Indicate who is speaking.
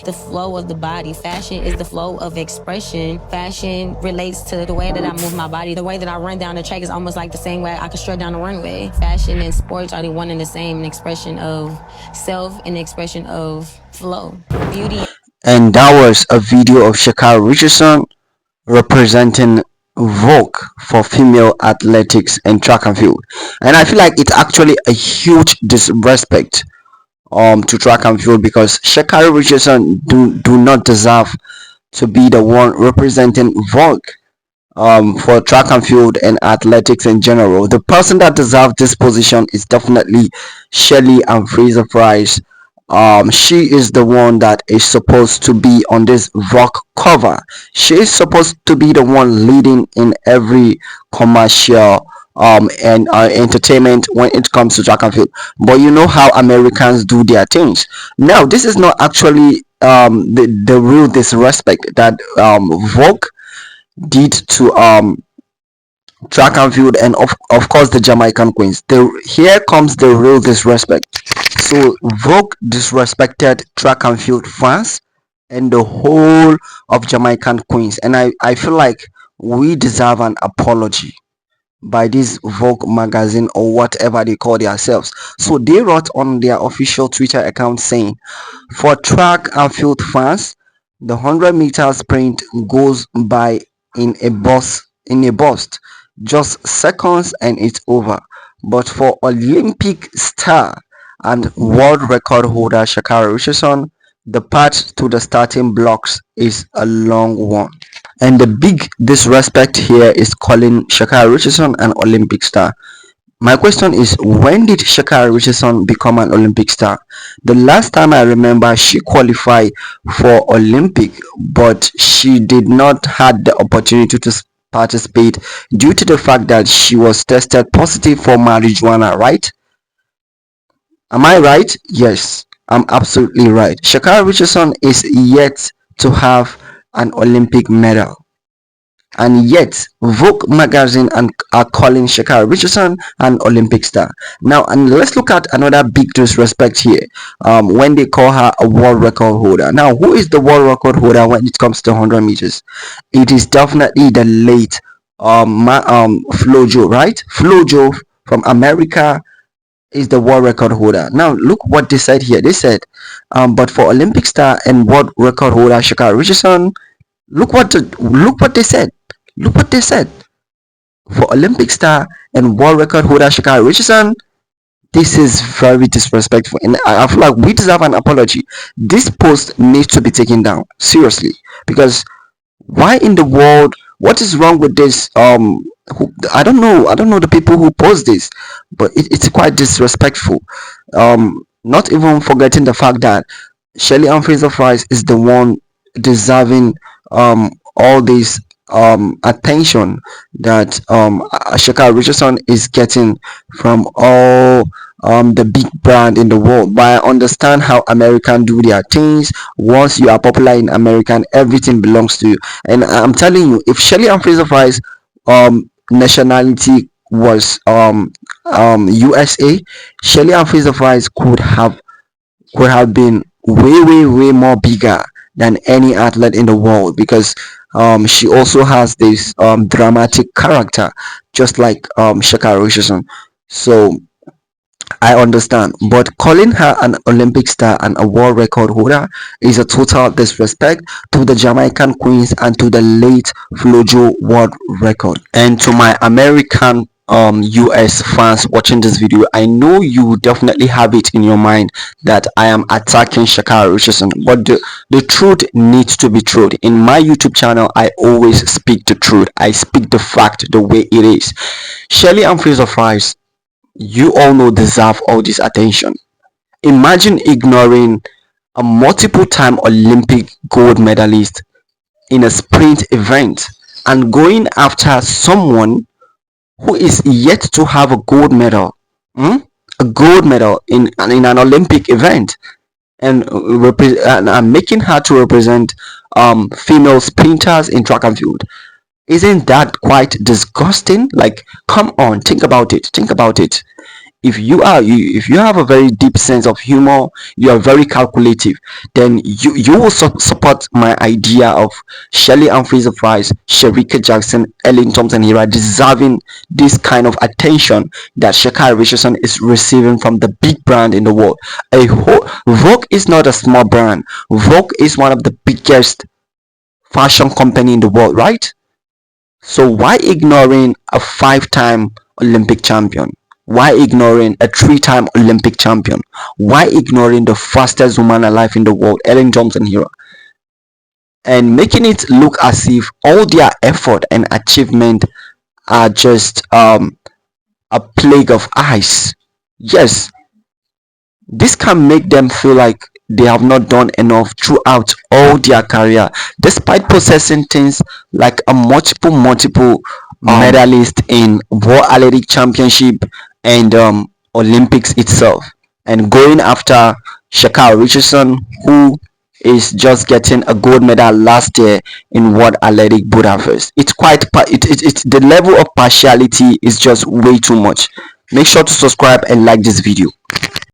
Speaker 1: The flow of the body. Fashion is the flow of expression. Fashion relates to the way that I move my body. The way that I run down the track is almost like the same way I could strut down the runway. Fashion and sports are the one and the same, an expression of self and expression of flow. Beauty.
Speaker 2: And that was a video of Sha'carri Richardson representing Vogue for female athletics and track and field. And I feel like it's actually a huge disrespect to track and field, because Sha'carri Richardson do not deserve to be the one representing Vogue for track and field and athletics in general. The person that deserves this position is definitely Shelly and Fraser Pryce. She is the one that is supposed to be on this Vogue cover. She is supposed to be the one leading in every commercial and entertainment when it comes to track and field. But you know how Americans do their things. Now, this is not actually the real disrespect that Vogue did to track and field, and of course the Jamaican queens. Here comes the real disrespect. So Vogue disrespected track and field fans and the whole of Jamaican queens, and I feel like we deserve an apology by this Vogue magazine or whatever they call themselves. So they wrote on their official Twitter account saying, for track and field fans, the 100-meter sprint goes by in a burst, just seconds and it's over. But for Olympic star and world record holder Sha'carri Richardson, the path to the starting blocks is a long one. And the big disrespect here is calling Sha'carri Richardson an Olympic star. My question is, when did Sha'carri Richardson become an Olympic star? The last time I remember, she qualified for Olympic, but she did not had the opportunity to participate due to the fact that she was tested positive for marijuana, right? Am I right? Yes, I'm absolutely right. Sha'carri Richardson is yet to have an Olympic medal, and yet Vogue magazine are calling Sha'carri Richardson an Olympic star. Now, and let's look at another big disrespect here. When they call her a world record holder. Now, who is the world record holder when it comes to 100 meters? It is definitely the late Flojo, right? Flojo from America is the world record holder. Now, look what they said here. They said, but for Olympic star and world record holder Sha'carri Richardson, look what they said. Look what they said. For Olympic star and world record holder Sha'carri Richardson, this is very disrespectful, and I feel like we deserve an apology. This post needs to be taken down seriously, because why in the world? What is wrong with this? I don't know the people who post this, but it's quite disrespectful. Not even forgetting the fact that Shelly and Fraser Fries is the one deserving all this attention that Sha'carri Richardson is getting from all the big brand in the world. But I understand how American do their things. Once you are popular in American, everything belongs to you. And I'm telling you, if Shelly and Fraser Fries nationality was USA, Shelly and Fraser Fries could have been way more bigger than any athlete in the world, because she also has this dramatic character just like Sha'carri Richardson. So I understand, but calling her an Olympic star and a world record holder is a total disrespect to the Jamaican queens and to the late Flojo world record. And to my American US fans watching this video, I know you definitely have it in your mind that I am attacking Sha'carri Richardson, but the truth needs to be truth. In my YouTube channel, I always speak the truth. I speak the fact the way it is. Shelly and Fraser Fries, you all know, deserve all this attention. Imagine ignoring a multiple time Olympic gold medalist in a sprint event and going after someone who is yet to have a gold medal, a gold medal in an Olympic event, and making her to represent female sprinters in track and field. Isn't that quite disgusting? Like, come on, think about it. Think about it. if you have a very deep sense of humor, you are very calculative, then you will support my idea of Shelly and Fraser Pryce, Shericka Jackson, Elaine, Thomson, Herah deserving this kind of attention that Sha'carri Richardson is receiving from the big brand in the world. Vogue is not a small brand. Vogue is one of the biggest fashion company in the world, right? So why ignoring a five-time Olympic champion? Why ignoring a three-time Olympic champion? Why ignoring the fastest woman alive in the world, Ellen Johnson here, and making it look as if all their effort and achievement are just a plague of ice? Yes, this can make them feel like they have not done enough throughout all their career, despite possessing things like a multiple medalist in World Athletic Championship and Olympics itself, and going after Sha'carri Richardson, who is just getting a gold medal last year in World Athletic Budapest. It's quite it's the level of partiality is just way too much. Make sure to subscribe and like this video.